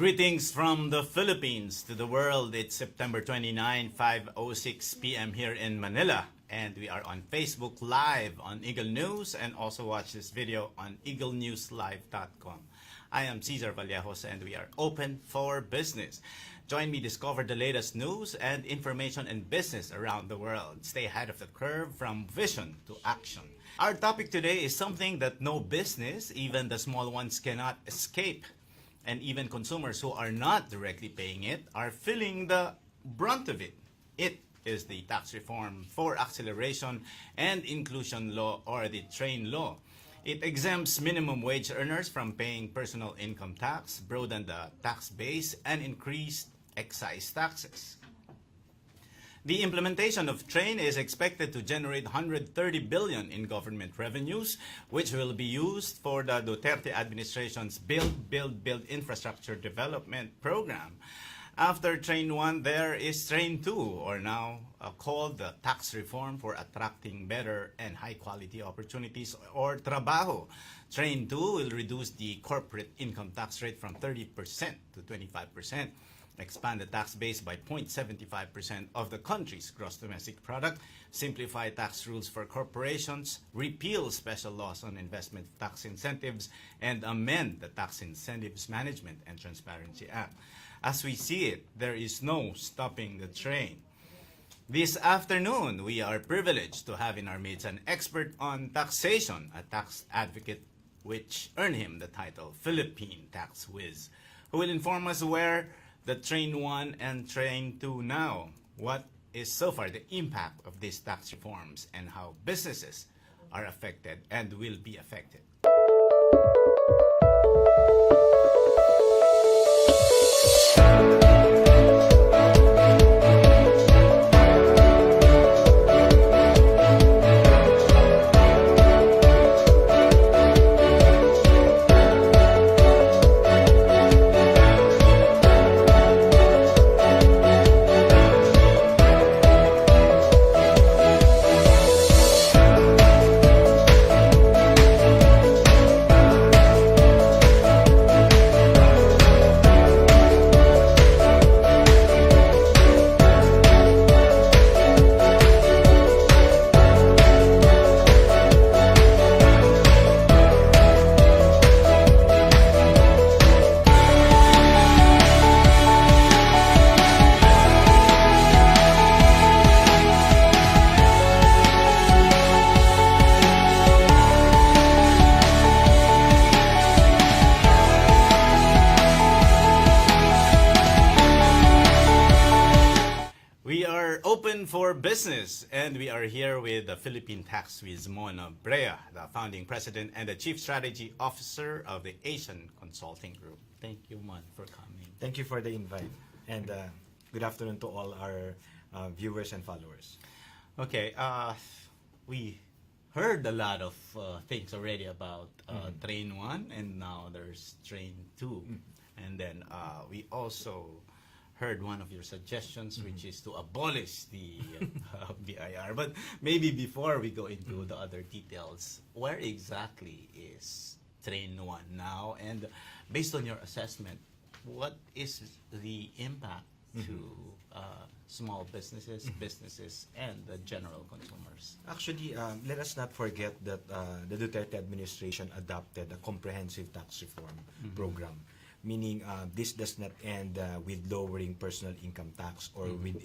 Greetings from the Philippines to the world. It's September 29, 5:06 p.m. here in Manila. And we are on Facebook Live on Eagle News, and also watch this video on eaglenewslive.com. I am Cesar Vallejos, and we are open for business. Join me discover the latest news and information in business around the world. Stay ahead of the curve from vision to action. Our topic today is something that no business, even the small ones, cannot escape. And even consumers who are not directly paying it are feeling the brunt of it. It is the Tax Reform for Acceleration and Inclusion Law, or the TRAIN law. It exempts minimum wage earners from paying personal income tax, broadened the tax base, and increased excise taxes. The implementation of TRAIN is expected to generate 130 billion in government revenues, which will be used for the Duterte administration's Build Infrastructure Development Program. After TRAIN 1, there is TRAIN 2, or now called the Tax Reform for Attracting Better and High-Quality Opportunities, or Trabajo. TRAIN 2 will reduce the corporate income tax rate from 30% to 25%. Expand the tax base by 0.75% of the country's gross domestic product, simplify tax rules for corporations, repeal special laws on investment tax incentives, and amend the Tax Incentives Management and Transparency Act. As we see it, there is no stopping the train. This afternoon, we are privileged to have in our midst an expert on taxation, a tax advocate which earned him the title Philippine Tax Whiz, who will inform us where the TRAIN 1 and TRAIN 2 now. What is so far the impact of these tax reforms and how businesses are affected and will be affected? Open for business, and we are here with the Philippine Tax Whiz, Abrea, the founding president and the chief strategy officer of the Asian Consulting Group. Thank you, Mon, for coming. Thank you for the invite, and good afternoon to all our viewers and followers. Okay, we heard a lot of things already about TRAIN 1, and now there's TRAIN 2. And then we also heard one of your suggestions, which is to abolish the BIR. But maybe before we go into the other details, where exactly is TRAIN 1 now? And based on your assessment, what is the impact to small businesses, businesses, and the general consumers? Actually, let us not forget that the Duterte administration adopted a comprehensive tax reform program. Meaning this does not end with lowering personal income tax or with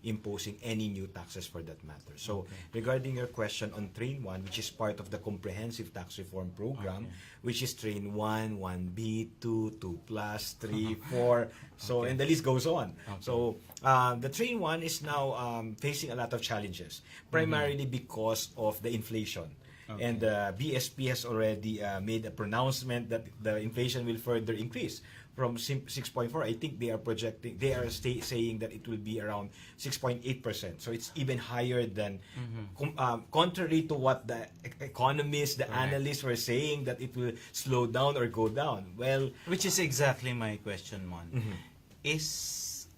imposing any new taxes for that matter. So regarding your question on TRAIN 1, which is part of the comprehensive tax reform program, which is TRAIN 1, 1B, 2, 2 plus, 3, 4, so and the list goes on. So the TRAIN 1 is now facing a lot of challenges, primarily because of the inflation. And the BSP has already made a pronouncement that the inflation will further increase from 6.4. I think they are projecting, they are saying that it will be around 6.8%. So it's even higher than, contrary to what the economists, the analysts were saying, that it will slow down or go down. Well, which is exactly my question, Mon. Is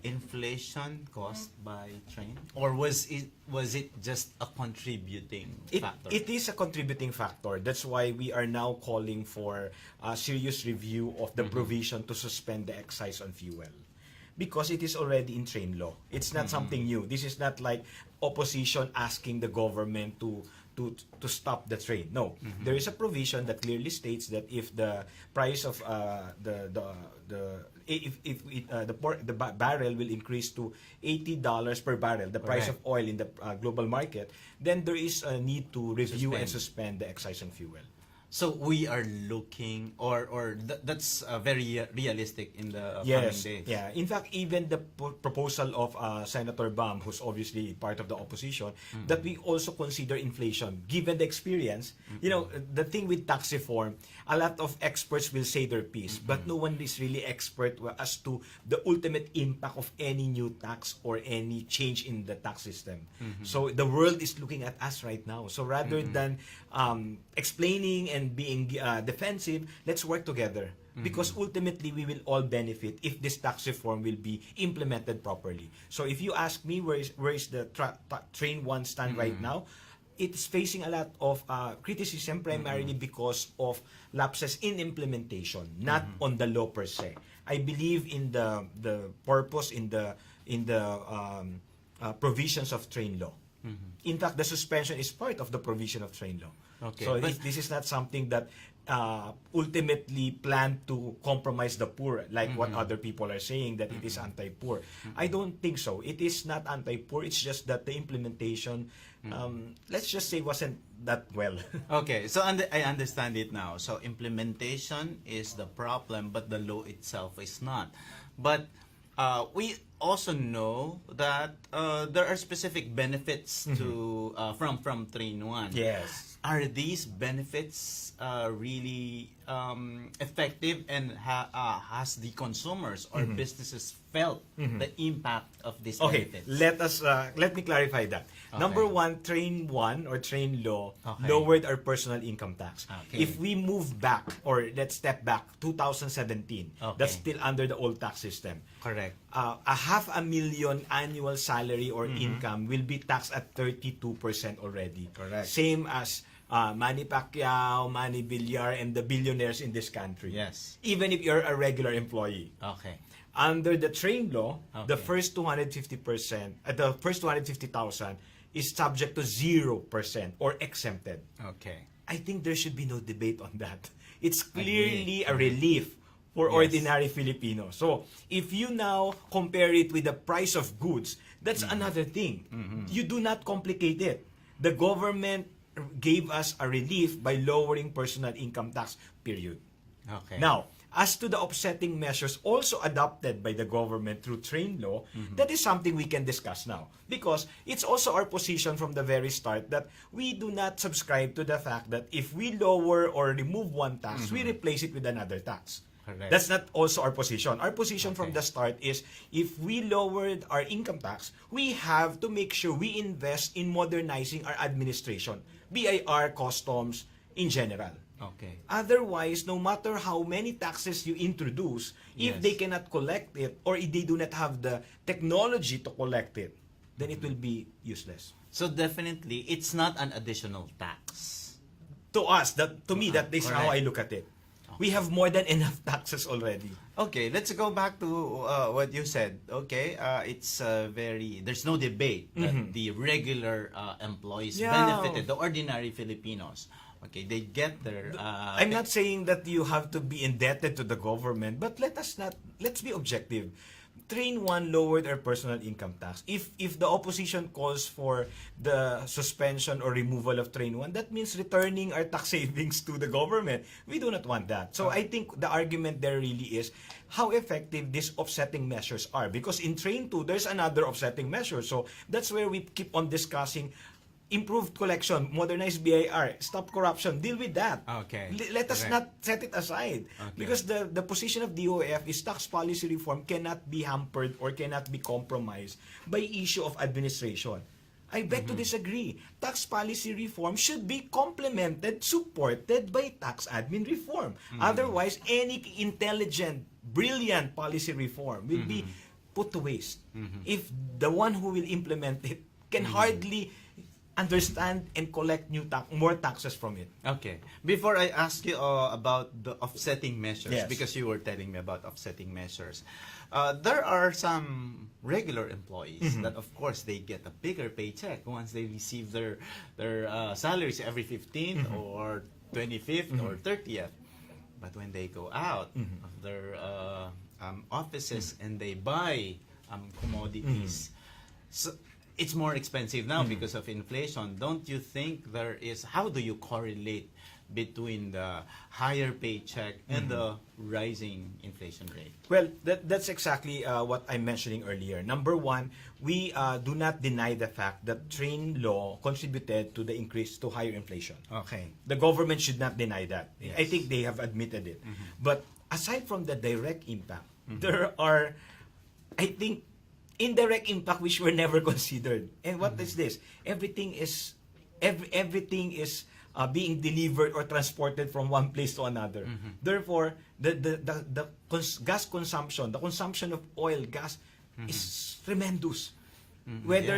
inflation caused by train, or was it just a contributing factor? It is a contributing factor. That's why we are now calling for a serious review of the provision to suspend the excise on fuel. Because it is already in train law. It's not something new. This is not like opposition asking the government to stop the train. No, there is a provision that clearly states that if the price of the barrel will increase to $80 per barrel, the price of oil in the global market, then there is a need to review and suspend the excise on fuel. So we are looking, that's very realistic in the coming days. Yeah. In fact, even the proposal of Senator Bam, who's obviously part of the opposition, that we also consider inflation. Given the experience, you know, the thing with tax reform, a lot of experts will say their piece, but no one is really expert as to the ultimate impact of any new tax or any change in the tax system. So the world is looking at us right now. So rather than explaining and being defensive, let's work together. Because ultimately, we will all benefit if this tax reform will be implemented properly. So if you ask me where is the Train 1 stand right now, it's facing a lot of criticism primarily because of lapses in implementation, not on the law per se. I believe in the purpose, in the provisions of train law. In fact, the suspension is part of the provision of train law. Okay. So this is not something that ultimately planned to compromise the poor, like what other people are saying, that it is anti-poor. I don't think so. It is not anti-poor. It's just that the implementation, let's just say, wasn't that well. Okay, so I understand it now. So implementation is the problem, but the law itself is not. But we also know that there are specific benefits to from Train 1. Yes. Are these benefits really effective, and has the consumers or businesses felt the impact of these benefits? Let me clarify that. Okay. Number one, Train 1 or train law lowered our personal income tax. Okay. If we move back, or let's step back, 2017, that's still under the old tax system. Correct. A $500,000 annual salary or income will be taxed at 32% already. Correct. Same as Manny Pacquiao, Manny Villar, and the billionaires in this country. Yes. Even if you're a regular employee. Okay. Under the train law, the first 250%, the first 250,000 is subject to 0% or exempted. Okay. I think there should be no debate on that. It's clearly a relief for ordinary Filipinos. So, if you now compare it with the price of goods, that's another thing. You do not complicate it. The government gave us a relief by lowering personal income tax, period. Okay. Now, as to the offsetting measures also adopted by the government through train law, that is something we can discuss now. Because it's also our position from the very start that we do not subscribe to the fact that if we lower or remove one tax, we replace it with another tax. Correct. That's not also our position. Our position from the start is if we lowered our income tax, we have to make sure we invest in modernizing our administration, BIR, customs, in general. Okay. Otherwise, no matter how many taxes you introduce, if they cannot collect it or if they do not have the technology to collect it, then it will be useless. So definitely, it's not an additional tax. To us, to me, that is how I look at it. We have more than enough taxes already. Okay, let's go back to what you said. Okay, it's there's no debate that the regular employees benefited, the ordinary Filipinos. Okay, they get their... I'm not saying that you have to be indebted to the government, but let's be objective. Train 1 lowered our personal income tax. If the opposition calls for the suspension or removal of Train 1, that means returning our tax savings to the government. We do not want that. So I think the argument there really is how effective these offsetting measures are. Because in Train 2, there's another offsetting measure. So that's where we keep on discussing improved collection, modernized BIR, stop corruption, deal with that. Okay. Let us not set it aside. Because the position of DOF is tax policy reform cannot be hampered or cannot be compromised by issue of administration. I beg to disagree. Tax policy reform should be complemented, supported by tax admin reform. Otherwise, any intelligent, brilliant policy reform will be put to waste if the one who will implement it can hardly understand and collect more taxes from it. Okay. Before I ask you about the offsetting measures, Yes. because you were telling me about offsetting measures, there are some regular employees that, of course, they get a bigger paycheck once they receive their salaries every 15th or 25th or 30th. But when they go out of their offices and they buy commodities, so it's more expensive now because of inflation. Don't you think how do you correlate between the higher paycheck and the rising inflation rate? Well, that's exactly what I'm mentioning earlier. Number one, we do not deny the fact that train law contributed to the increase to higher inflation. Okay. The government should not deny that. Yes. I think they have admitted it. But aside from the direct impact, there are, I think, indirect impact which were never considered. And what is this? Everything is being delivered or transported from one place to another. Therefore, the gas consumption, the consumption of oil, gas, is tremendous. Whether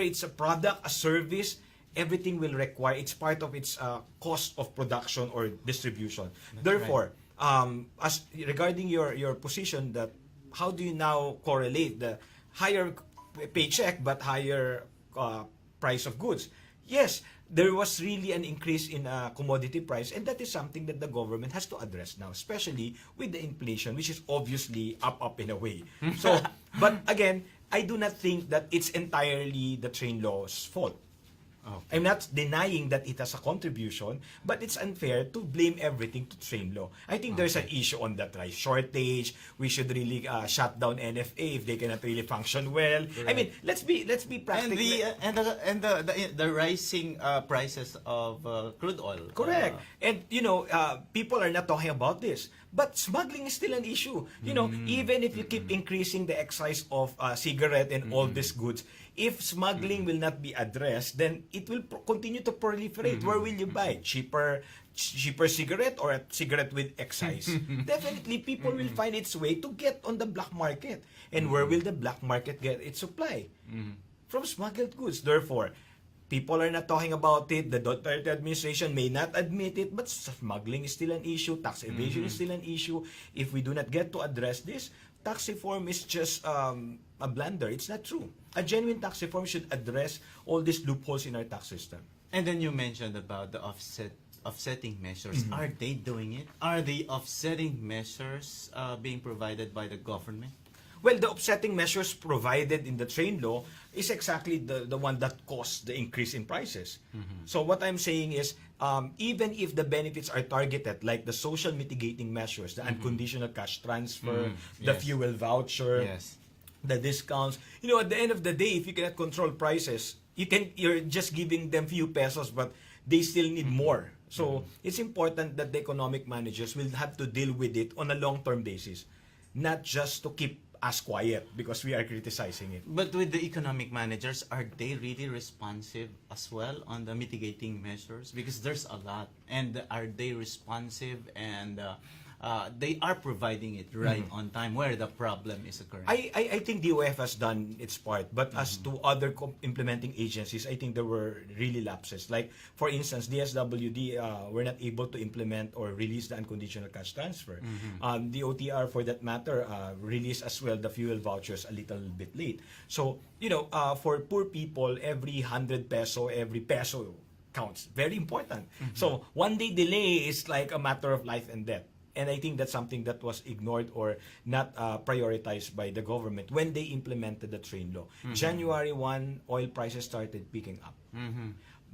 it's a product, a service, everything will require, it's part of its cost of production or distribution. Therefore, as regarding your position, that how do you now correlate the higher paycheck but higher price of goods? Yes, there was really an increase in commodity price, and that is something that the government has to address now, especially with the inflation, which is obviously up in a way. So, but again, I do not think that it's entirely the train law's fault. Okay. I'm not denying that it has a contribution, but it's unfair to blame everything to train law. I think there's an issue on that rice shortage. We should really shut down NFA if they cannot really function well. I mean, let's be practical. And the rising prices of crude oil. Correct. And, people are not talking about this. But smuggling is still an issue. Even if you keep increasing the excise of cigarette and all these goods, if smuggling will not be addressed, then it will continue to proliferate. Where will you buy? Cheaper cigarette or a cigarette with excise? Definitely, people will find its way to get on the black market. And where will the black market get its supply? From smuggled goods. Therefore, people are not talking about it. The Duterte administration may not admit it, but smuggling is still an issue. Tax evasion is still an issue. If we do not get to address this, tax reform is just a blunder. It's not true. A genuine tax reform should address all these loopholes in our tax system. And then you mentioned about the offsetting measures. Are they doing it? Are the offsetting measures being provided by the government? Well, the offsetting measures provided in the train law is exactly the one that caused the increase in prices. So what I'm saying is, even if the benefits are targeted, like the social mitigating measures, the unconditional cash transfer, the Yes. fuel voucher, Yes. the discounts, at the end of the day, if you cannot control prices, you're just giving them few pesos, but they still need more. So it's important that the economic managers will have to deal with it on a long-term basis, not just to keep us quiet because we are criticizing it. But with the economic managers, are they really responsive as well on the mitigating measures? Because there's a lot. And are they responsive and they are providing it right on time where the problem is occurring? I think DOF has done its part, but as to other implementing agencies, I think there were really lapses. Like, for instance, DSWD were not able to implement or release the unconditional cash transfer. The OTR, for that matter, released as well the fuel vouchers a little bit late. So, for poor people, every 100 peso, every peso counts. Very important. So, one day delay is like a matter of life and death. And I think that's something that was ignored or not prioritized by the government when they implemented the train law. January 1, oil prices started picking up.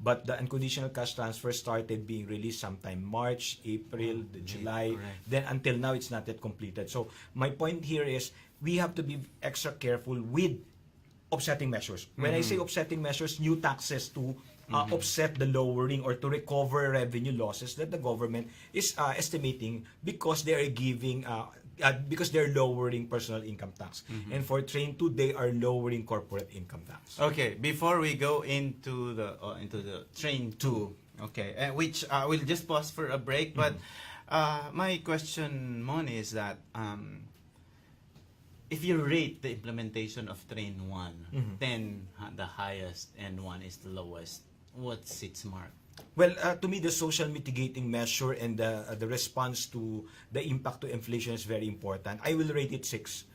But the unconditional cash transfer started being released sometime March, April, July. Correct. Then until now, it's not yet completed. So my point here is we have to be extra careful with offsetting measures. When I say offsetting measures, new taxes to offset the lowering or to recover revenue losses that the government is estimating because they are giving because they're lowering personal income tax. And for Train 2, they are lowering corporate income tax. Okay, before we go into the Train 2, okay, which we'll just pause for a break, but my question, Mon, is that if you rate the implementation of Train 1, 10 the highest and 1 is the lowest, what's its mark? Well, to me, the social mitigating measure and the response to the impact to inflation is very important. I will rate it 6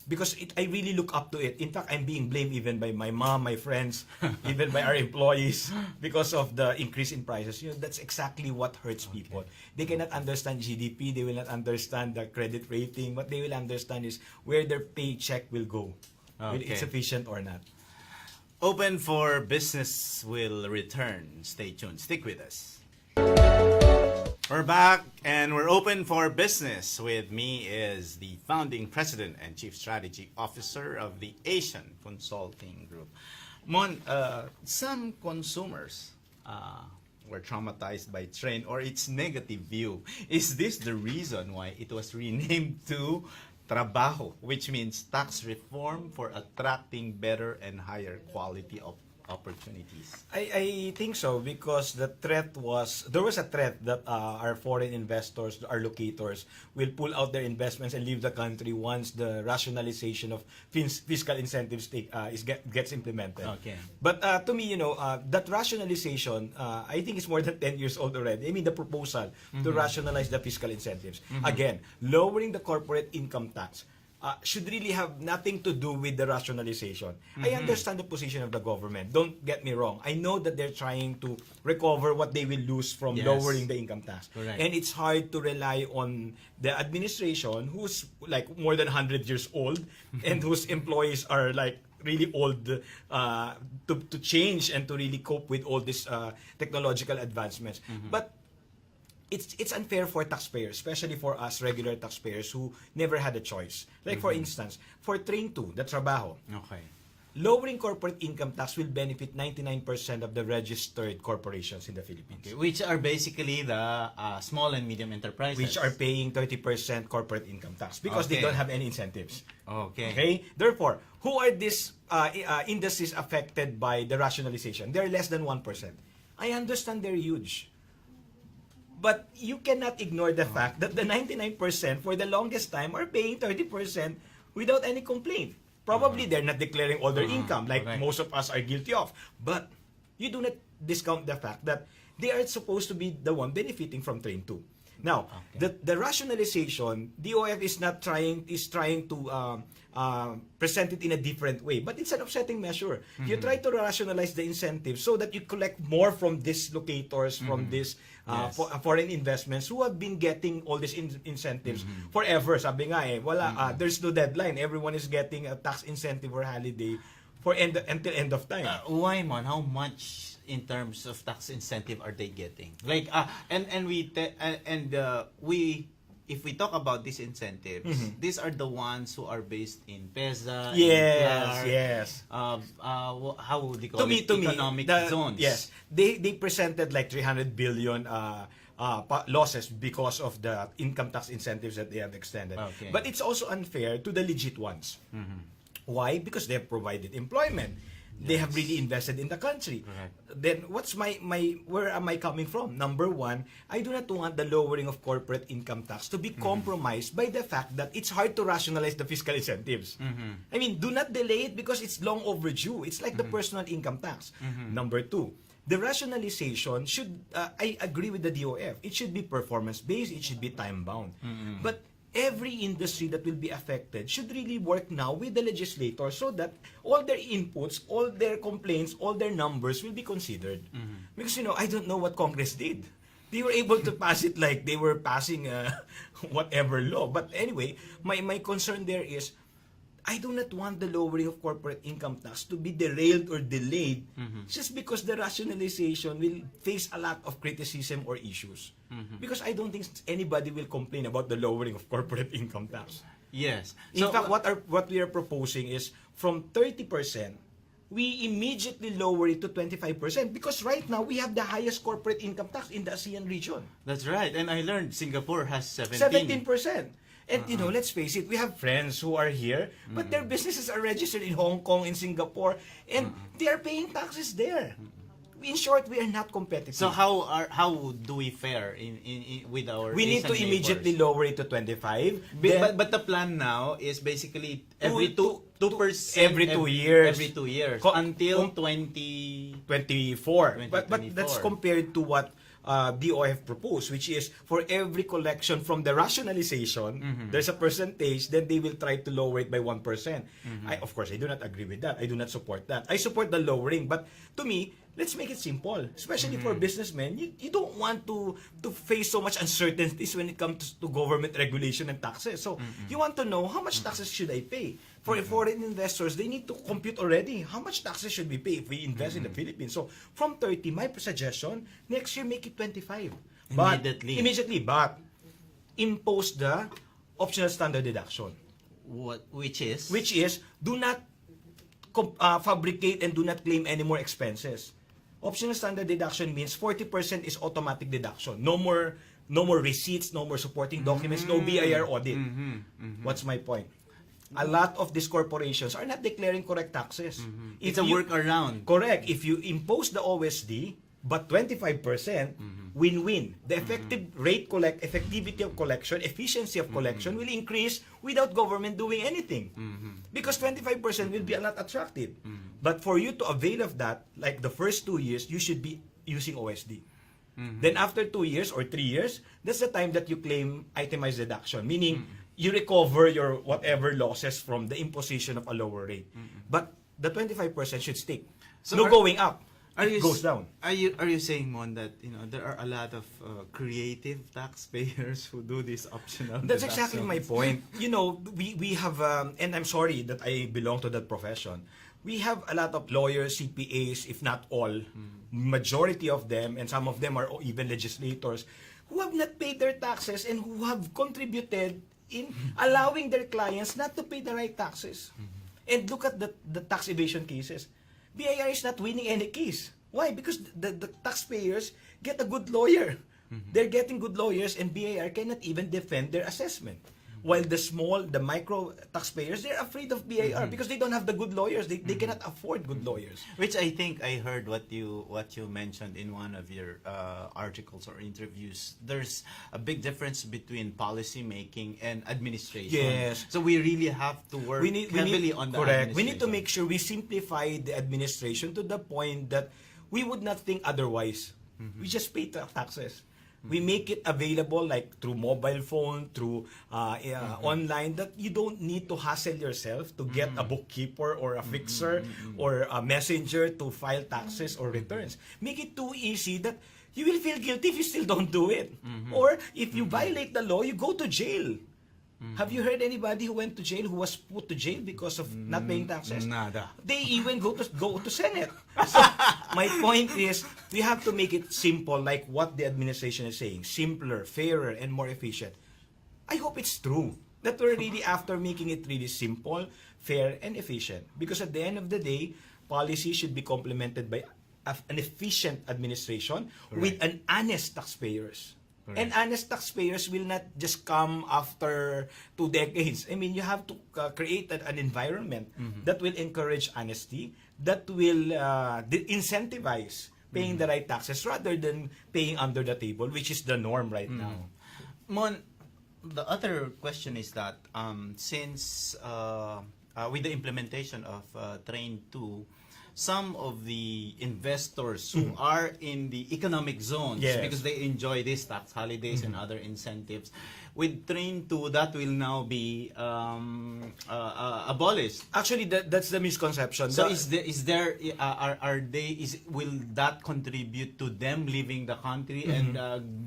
because I really look up to it. In fact, I'm being blamed even by my mom, my friends, even by our employees because of the increase in prices. That's exactly what hurts people. They cannot understand GDP. They will not understand the credit rating. What they will understand is where their paycheck will go. Will it sufficient or not? Open for Business will return. Stay tuned. Stick with us. We're back and we're open for business. With me is the founding president and chief strategy officer of the Asian Consulting Group. Mon, some consumers were traumatized by Train or its negative view. Is this the reason why it was renamed to Trabajo, which means tax reform for attracting better and higher quality of opportunities? I think so because there was a threat that our foreign investors, our locators, will pull out their investments and leave the country once the rationalization of fiscal incentives gets implemented. Okay. But to me, that rationalization, I think is more than 10 years old already. I mean, the proposal to rationalize the fiscal incentives. Again, lowering the corporate income tax should really have nothing to do with the rationalization. I understand the position of the government. Don't get me wrong. I know that they're trying to recover what they will lose from lowering the income tax. Correct. And it's hard to rely on the administration who's like more than 100 years old and whose employees are like really old to change and to really cope with all these technological advancements. But it's unfair for taxpayers, especially for us regular taxpayers who never had a choice. Like for instance, for Train 2, the Trabajo, lowering corporate income tax will benefit 99% of the registered corporations in the Philippines. Okay, which are basically the small and medium enterprises. Which are paying 30% corporate income tax because they don't have any incentives. Okay. Therefore, who are these industries affected by the rationalization? They're less than 1%. I understand they're huge. But you cannot ignore the fact that the 99% for the longest time are paying 30% without any complaint. Probably they're not declaring all their income like most of us are guilty of. But you do not discount the fact that they are supposed to be the one benefiting from Train 2. Now, the rationalization, DOF is trying to present it in a different way, but it's an offsetting measure. You try to rationalize the incentives so that you collect more from these locators, from these foreign investments who have been getting all these incentives forever. Sabi nga there's no deadline. Everyone is getting a tax incentive or holiday for until end of time. Why, man? How much in terms of tax incentive are they getting? Like if we talk about these incentives, these are the ones who are based in PESA, Yes. how would they call it? Economic zones. Yes, they presented like 300 billion losses because of the income tax incentives that they have extended. But it's also unfair to the legit ones. Why? Because they have provided employment. They have really invested in the country. Then what's where am I coming from? Number one, I do not want the lowering of corporate income tax to be compromised by the fact that it's hard to rationalize the fiscal incentives. I mean, do not delay it because it's long overdue. It's like the personal income tax. Number two, the rationalization should, I agree with the DOF, it should be performance-based, it should be time-bound. But every industry that will be affected should really work now with the legislator so that all their inputs, all their complaints, all their numbers will be considered. Because, I don't know what Congress did. They were able to pass it like they were passing whatever law. But anyway, my concern there is, I do not want the lowering of corporate income tax to be derailed or delayed just because the rationalization will face a lot of criticism or issues. Because I don't think anybody will complain about the lowering of corporate income tax. Yes. In fact, what we are proposing is from 30%, we immediately lower it to 25% because right now we have the highest corporate income tax in the ASEAN region. That's right. And I learned Singapore has 17%. And let's face it, we have friends who are here, but their businesses are registered in Hong Kong, in Singapore, and they are paying taxes there. In short, we are not competitive. So how do we fare in with our we need to Asian immediately neighbors? lower it to 25. Then But the plan now is basically every 2% every 2 years. every 2 years Co- until com- 2024. 24. But that's compared to what DOF proposed, which is for every collection from the rationalization, there's a percentage, then they will try to lower it by 1%. Of course, I do not agree with that. I do not support that. I support the lowering, but to me, let's make it simple, especially for businessmen. You don't want to face so much uncertainties when it comes to government regulation and taxes. So you want to know how much taxes should I pay? For foreign investors, they need to compute already how much taxes should we pay if we invest in the Philippines. So from 30, my suggestion, next year make it 25. But, immediately, but impose the optional standard deduction. Which is? Which is, do not fabricate and do not claim any more expenses. Optional standard deduction means 40% is automatic deduction. No more receipts, no more supporting documents, no BIR audit. What's my point? A lot of these corporations are not declaring correct taxes. It's a workaround. Correct. If you impose the OSD, but 25%, win-win. The effective effectivity of collection, efficiency of collection will increase without government doing anything. Because 25% will be a lot attractive. But for you to avail of that, like the first 2 years, you should be using OSD. Then after 2 years or 3 years, that's the time that you claim itemized deduction, meaning you recover your whatever losses from the imposition of a lower rate. But the 25% should stick. So no going up. It goes down. Are you saying, Mon, that there are a lot of creative taxpayers who do this optional? That's exactly my point. We have, and I'm sorry that I belong to that profession. We have a lot of lawyers, CPAs, if not all, majority of them, and some of them are even legislators, who have not paid their taxes and who have contributed in allowing their clients not to pay the right taxes. And look at the tax evasion cases. BIR is not winning any case. Why? Because the taxpayers get a good lawyer. They're getting good lawyers, and BIR cannot even defend their assessment. While the micro taxpayers, they're afraid of BIR because they don't have the good lawyers. They cannot afford good lawyers. Which I think I heard what you mentioned in one of your articles or interviews. There's a big difference between policy making and administration. Yes. So we really have to work heavily on the correct. administration. We need to make sure we simplify the administration to the point that we would not think otherwise. We just pay taxes. We make it available like through mobile phone, through online, that you don't need to hassle yourself to get a bookkeeper or a fixer or a messenger to file taxes or returns. Make it too easy that you will feel guilty if you still don't do it. Or if you violate the law, you go to jail. Have you heard anybody who went to jail, who was put to jail because of not paying taxes? Nada. They even go to Senate. So my point is, we have to make it simple, like what the administration is saying, simpler, fairer, and more efficient. I hope it's true that we're really after making it really simple, fair, and efficient. Because at the end of the day, policy should be complemented by an efficient administration with an honest taxpayers. And honest taxpayers will not just come after 2 decades. I mean, you have to create an environment that will encourage honesty, that will incentivize paying the right taxes rather than paying under the table, which is the norm right now. Mon, the other question is that since with the implementation of Train 2, some of the investors who are in the economic zones, because they enjoy these tax holidays and other incentives, with Train 2, that will now be abolished. Actually, that's the misconception. So will that contribute to them leaving the country and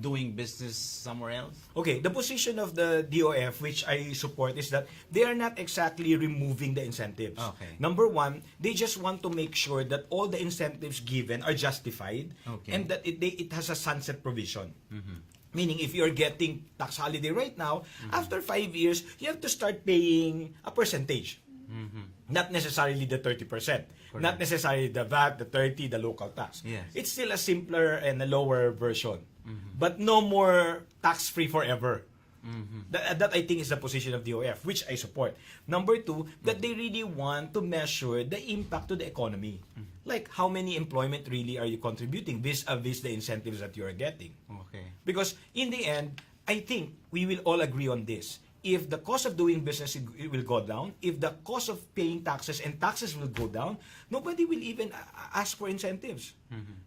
doing business somewhere else? Okay, the position of the DOF, which I support, is that they are not exactly removing the incentives. Okay. Number one, they just want to make sure that all the incentives given are justified and that it has a sunset provision. Meaning, if you're getting tax holiday right now, after 5 years, you have to start paying a percentage. Not necessarily the 30%. Not necessarily the VAT, the 30%, the local tax. Yes. It's still a simpler and a lower version. But no more tax-free forever. That I think is the position of the DOF, which I support. Number two, that they really want to measure the impact to the economy. like how many employment really are you contributing vis-a-vis the incentives that you are getting. Okay. Because in the end, I think we will all agree on this. If the cost of doing business it will go down, if the cost of paying taxes and taxes will go down, nobody will even ask for incentives.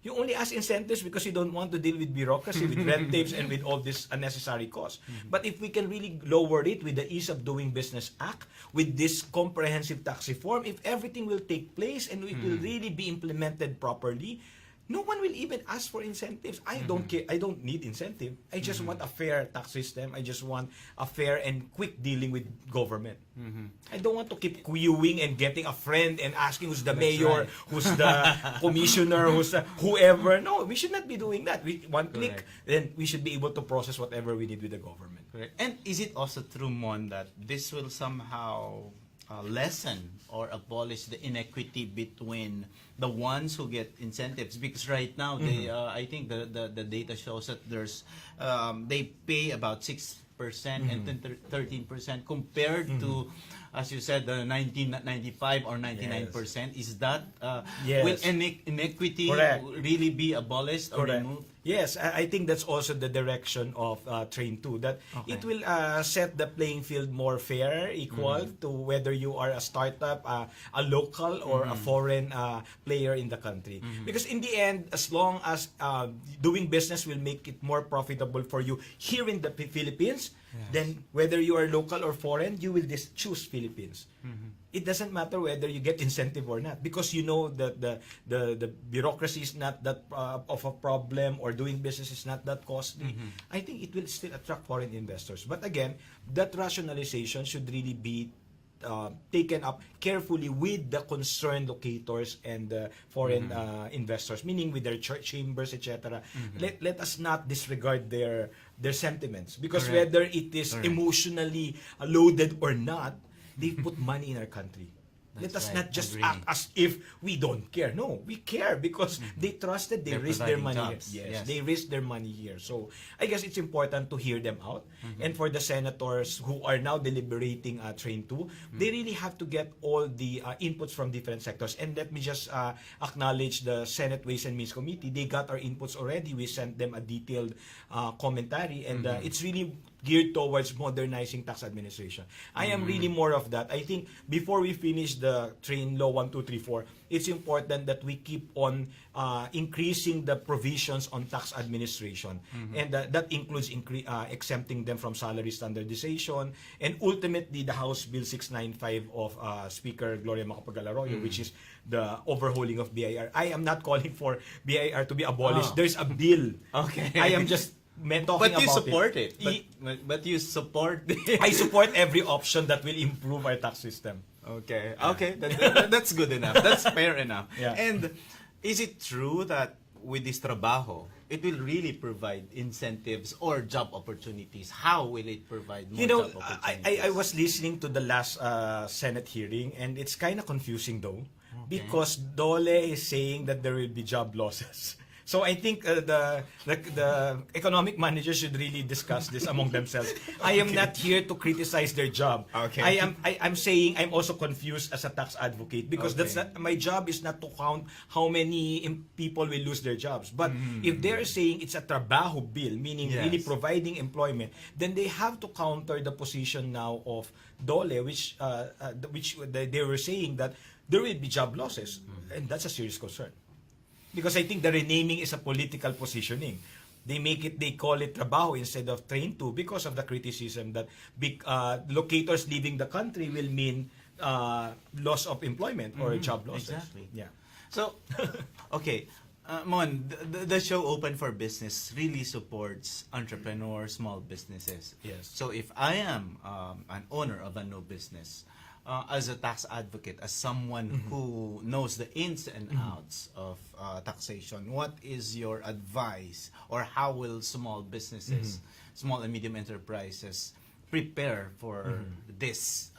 You only ask incentives because you don't want to deal with bureaucracy, with red tapes, and with all this unnecessary costs. But if we can really lower it with the Ease of Doing Business Act, with this comprehensive tax reform, if everything will take place and it will really be implemented properly, no one will even ask for incentives. I don't care. I don't need incentive. I just want a fair tax system. I just want a fair and quick dealing with government. I don't want to keep queuing and getting a friend and asking who's the mayor, right. who's the commissioner, who's the whoever. No, we should not be doing that. One click, then we should be able to process whatever we need with the government. Correct. And is it also true, Mon, that this will somehow lessen or abolish the inequity between the ones who get incentives? Because right now, they, I think the data shows that there's they pay about 6% and then 13% compared to, as you said, the 1995 or 99%. Is that will inequity Correct. really be abolished or Correct. removed? Yes, I think that's also the direction of Train 2, that it will set the playing field more fair, equal to whether you are a startup, a local, or a foreign player in the country. Because in the end, as long as doing business will make it more profitable for you here in the Philippines, then whether you are local or foreign, you will just choose Philippines. It doesn't matter whether you get incentive or not, because you know that the bureaucracy is not that of a problem, or doing business is not that costly. I think it will still attract foreign investors. But again, that rationalization should really be taken up carefully with the concerned locators and foreign investors, meaning with their church chambers, etc. Let us not disregard their sentiments, because Correct. whether it is emotionally loaded or not, they put money in our country. Let us not just Agree. act as if we don't care. No, we care because they trusted, they They're risked their providing money jobs. here. Yes. They risked their money here. So I guess it's important to hear them out. And for the senators who are now deliberating Train 2, they really have to get all the inputs from different sectors. And let me just acknowledge the Senate Ways and Means Committee. They got our inputs already. We sent them a detailed commentary, and it's really geared towards modernizing tax administration. I am really more of that. I think before we finish the Train Law 1, 2, 3, 4, it's important that we keep on increasing the provisions on tax administration. And that includes exempting them from salary standardization, and ultimately the House Bill 695 of Speaker Gloria Macapagal-Arroyo, which is the overhauling of BIR. I am not calling for BIR to be abolished. There's a bill. Okay. I am just talking But you about support it. But you support I support every option that will improve our tax system. Okay. Okay. That's good enough. That's fair enough. Yeah. And is it true that with this trabajo, it will really provide incentives or job opportunities? How will it provide more job opportunities? I was listening to the last Senate hearing, and it's kind of confusing though, because Dole is saying that there will be job losses. So I think the economic managers should really discuss this among themselves. I am not here to criticize their job. Okay. I'm saying I'm also confused as a tax advocate, because that's not, my job is not to count how many people will lose their jobs. But if they're saying it's a trabajo bill, meaning really providing employment, then they have to counter the position now of Dole, which they were saying that there will be job losses, and that's a serious concern. Because I think the renaming is a political positioning. They call it trabajo instead of Train 2 because of the criticism that big locators leaving the country will mean loss of employment or job losses. Exactly. Yeah. So, okay, Mon, the show Open for Business really supports entrepreneurs, small businesses. Yes. So if I am an owner of a new business, as a tax advocate, as someone who knows the ins and outs of taxation, what is your advice, or how will small businesses, small and medium enterprises prepare for this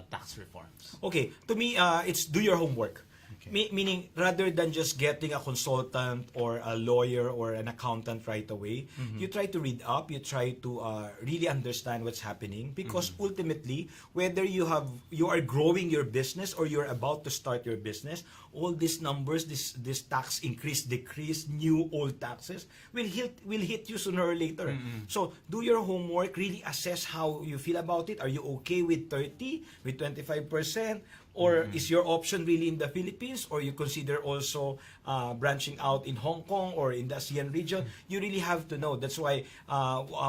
tax reforms? Okay, to me, it's do your homework. Meaning, rather than just getting a consultant or a lawyer or an accountant right away, you try to read up, you try to really understand what's happening, because ultimately, whether you are growing your business or you're about to start your business, all these numbers, this tax increase, decrease, new, old taxes will hit you sooner or later. So do your homework, really assess how you feel about it. Are you okay with 30, with 25%? Or is your option really in the Philippines, or you consider also branching out in Hong Kong or in the ASEAN region? You really have to know. That's why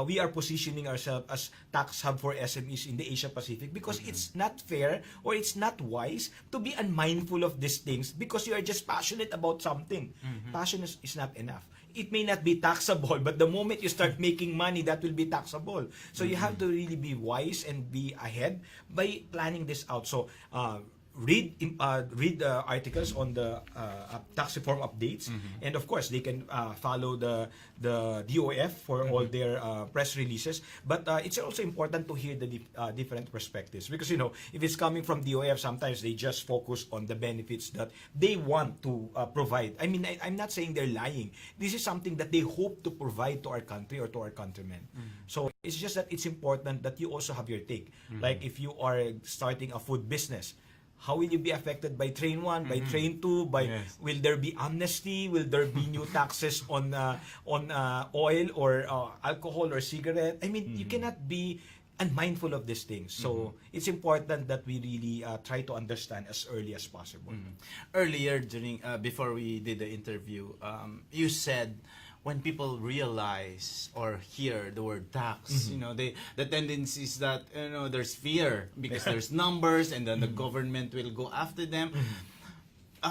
we are positioning ourselves as tax hub for SMEs in the Asia Pacific, because it's not fair or it's not wise to be unmindful of these things because you are just passionate about something. Passion is not enough. It may not be taxable, but the moment you start making money, that will be taxable. So you have to really be wise and be ahead by planning this out. So read articles on the tax reform updates, and of course they can follow the DOF for all their press releases. But it's also important to hear the different perspectives, because if it's coming from DOF, sometimes they just focus on the benefits that they want to provide. I mean, I'm not saying they're lying. This is something that they hope to provide to our country or to our countrymen. So it's just that it's important that you also have your take. Like if you are starting a food business, how will you be affected by Train 1, by Train 2, will there be amnesty? Will there be new taxes on oil or alcohol or cigarette? I mean, you cannot be unmindful of these things. So it's important that we really try to understand as early as possible. Earlier, before we did the interview, you said, when people realize or hear the word tax, the tendency is that there's fear because there's numbers, and then the government will go after them.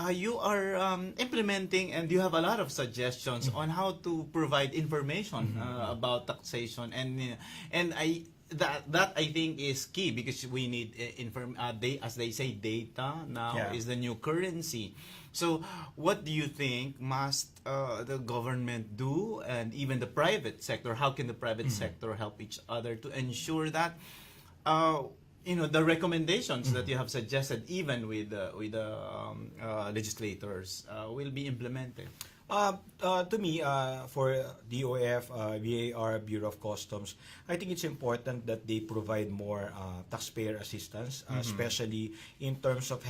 You are implementing, and you have a lot of suggestions on how to provide information about taxation, and that I think is key, because we need as they say, data now is the new currency. So what do you think must the government do, and even the private sector? How can the private sector help each other to ensure that the recommendations that you have suggested, even with the legislators, will be implemented? To me, for DOF, VAR, Bureau of Customs, I think it's important that they provide more taxpayer assistance, especially in terms of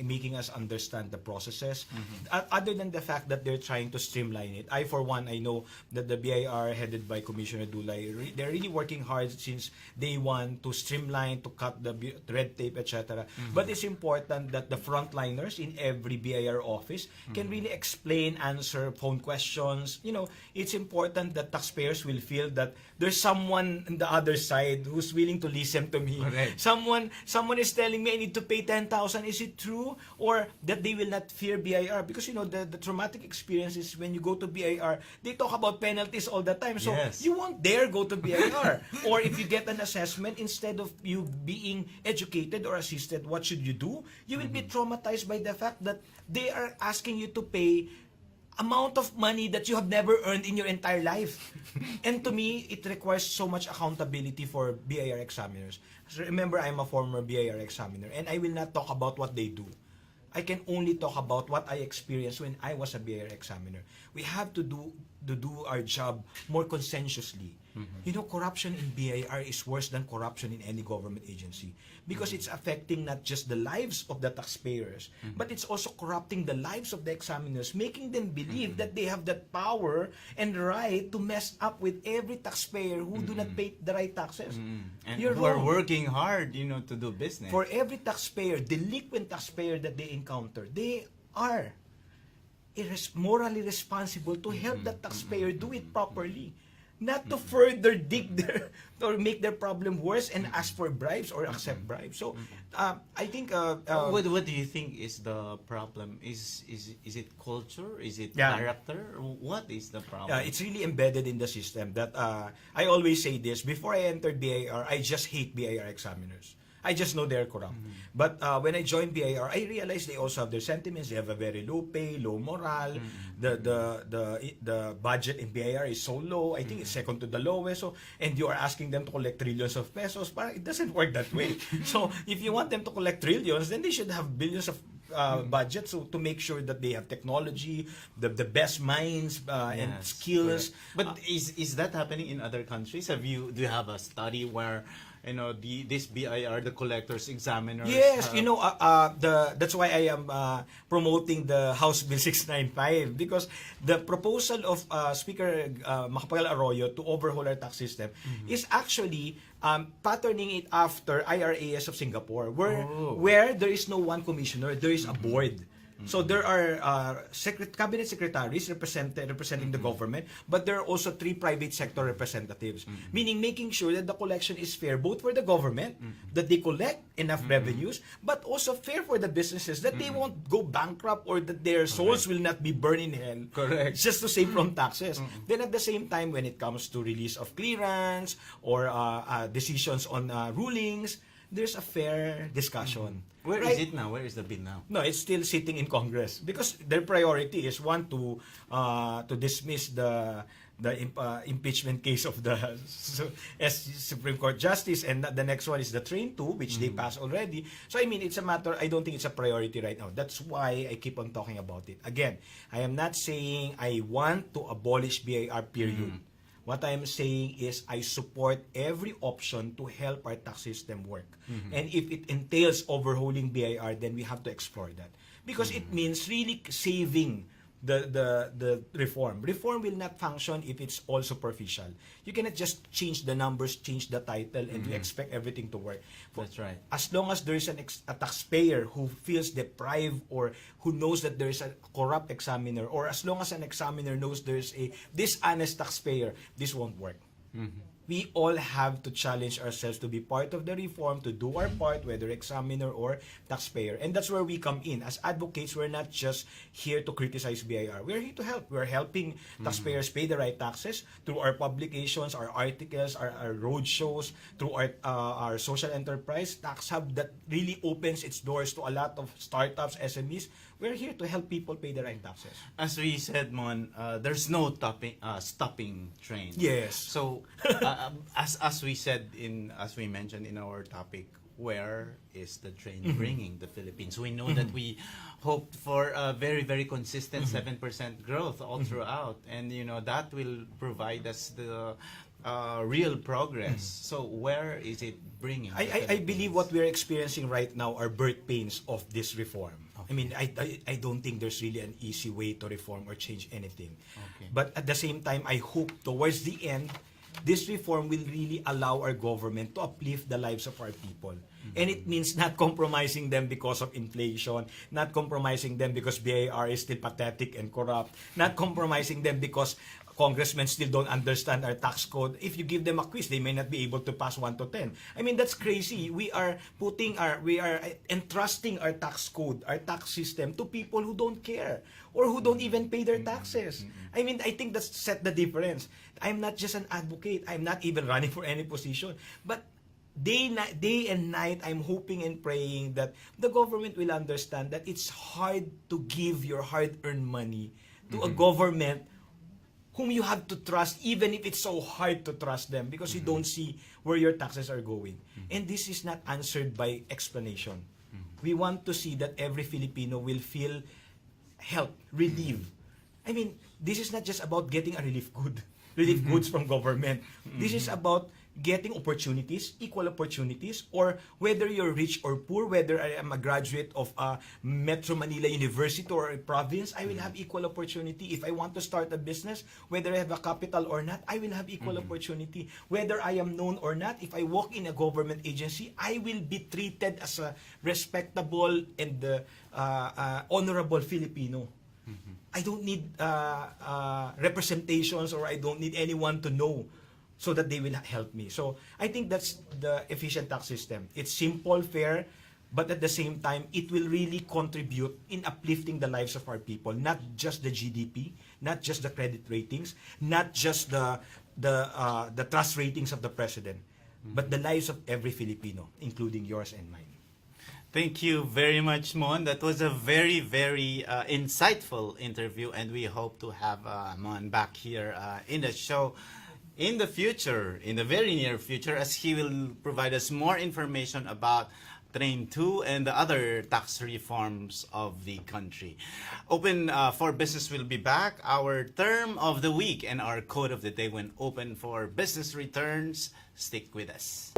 making us understand the processes. Other than the fact that they're trying to streamline it, for one, I know that the BIR, headed by Commissioner Dulay, they're really working hard since day one to streamline, to cut the red tape, etc. But it's important that the frontliners in every BIR office can really explain, answer phone questions. It's important that taxpayers will feel that there's someone on the other side who's willing to listen to me. Correct. Someone is telling me I need to pay 10,000. Is it true? Or that they will not fear BIR, because the traumatic experience is when you go to BIR, they talk about penalties all the time. So you won't dare go to BIR. Or if you get an assessment, instead of you being educated or assisted, what should you do? You will be traumatized by the fact that they are asking you to pay amount of money that you have never earned in your entire life. And to me, it requires so much accountability for BIR examiners. So remember, I'm a former BIR examiner, and I will not talk about what they do. I can only talk about what I experienced when I was a BIR examiner. We have to do our job more conscientiously. Corruption in BIR is worse than corruption in any government agency, because it's affecting not just the lives of the taxpayers, but it's also corrupting the lives of the examiners, making them believe that they have that power and right to mess up with every taxpayer who do not pay the right taxes. And You're who are wrong. working hard, to do business. For every taxpayer, delinquent taxpayer that they encounter, they are morally responsible to help that taxpayer do it properly. Not to further dig or make their problem worse and ask for bribes or accept bribes. So, I think... what do you think is the problem? Is it culture? Is it character? What is the problem? It's really embedded in the system that I always say this. Before I entered BIR, I just hate BIR examiners. I just know they're corrupt. But when I joined BIR, I realized they also have their sentiments. They have a very low pay, low morale. The budget in BIR is so low. I think it's second to the lowest. So, and you are asking them to collect trillions of pesos. But it doesn't work that way. So if you want them to collect trillions, then they should have billions of budget, so to make sure that they have technology, the best minds and Yes, skills. correct. But is that happening in other countries? Do you have a study where this BIR, the collectors examiners? Yes, that's why I am promoting the House Bill 695, because the proposal of Speaker Macapagal Arroyo to overhaul our tax system is actually patterning it after IRAS of Singapore, where there is no one commissioner, there is a board. So there are cabinet secretaries representing the government, but there are also 3 private sector representatives, meaning making sure that the collection is fair both for the government, that they collect enough revenues, but also fair for the businesses, that they won't go bankrupt or that their souls will not be burned in hell. Correct. Just to save from taxes. Then at the same time, when it comes to release of clearance or decisions on rulings, there's a fair discussion. Where is it now? Where is the bill now? No, it's still sitting in Congress because their priority is one to dismiss the impeachment case of the Supreme Court Justice, and the next one is the Train 2, which they passed already. So I mean, it's a matter. I don't think it's a priority right now. That's why I keep on talking about it. Again, I am not saying I want to abolish BIR. Period. What I am saying is I support every option to help our tax system work. And if it entails overhauling BIR, then we have to explore that. Because it means really saving the reform. Reform will not function if it's all superficial. You cannot just change the numbers, change the title, and you expect everything to work. That's right. As long as there is a taxpayer who feels deprived or who knows that there is a corrupt examiner, or as long as an examiner knows there is a dishonest taxpayer, this won't work. We all have to challenge ourselves to be part of the reform, to do our part, whether examiner or taxpayer. And that's where we come in. As advocates, we're not just here to criticize BIR. We're here to help. We're helping taxpayers pay the right taxes through our publications, our articles, our road shows, through our social enterprise, Tax Hub, that really opens its doors to a lot of startups, SMEs. We're here to help people pay the right taxes. As we said, Mon, there's no stopping train. Yes. So, as we said as we mentioned in our topic, where is the train bringing the Philippines? We know that we hoped for a very, very consistent 7% growth all throughout, and that will provide us the real progress. So where is it bringing? I believe what we're experiencing right now are birth pains of this reform. I mean, I don't think there's really an easy way to reform or change anything. Okay. But at the same time, I hope towards the end, this reform will really allow our government to uplift the lives of our people. And it means not compromising them because of inflation, not compromising them because BIR is still pathetic and corrupt, not compromising them because congressmen still don't understand our tax code. If you give them a quiz, they may not be able to pass 1 to 10. I mean, that's crazy. We are entrusting our tax code, our tax system to people who don't care or who don't even pay their taxes. I mean, I think that's set the difference. I'm not just an advocate. I'm not even running for any position. But day and night, I'm hoping and praying that the government will understand that it's hard to give your hard-earned money to a government whom you have to trust, even if it's so hard to trust them because you don't see where your taxes are going. And this is not answered by explanation. We want to see that every Filipino will feel help, relief. I mean, this is not just about getting a relief goods from government. This is about getting opportunities, equal opportunities, or whether you're rich or poor, whether I am a graduate of a Metro Manila University or a province, I will have equal opportunity. If I want to start a business, whether I have a capital or not, I will have equal opportunity. Whether I am known or not, if I work in a government agency, I will be treated as a respectable and honorable Filipino. I don't need representations, or I don't need anyone to know so that they will help me. So I think that's the efficient tax system. It's simple, fair, but at the same time, it will really contribute in uplifting the lives of our people, not just the GDP, not just the credit ratings, not just the trust ratings of the president, but the lives of every Filipino, including yours and mine. Thank you very much, Mon. That was a very, very insightful interview, and we hope to have Mon back here in the show in the future, in the very near future, as he will provide us more information about Train 2, and the other tax reforms of the country. Open for Business will be back. Our term of the week and our quote of the day when open for business returns. Stick with us.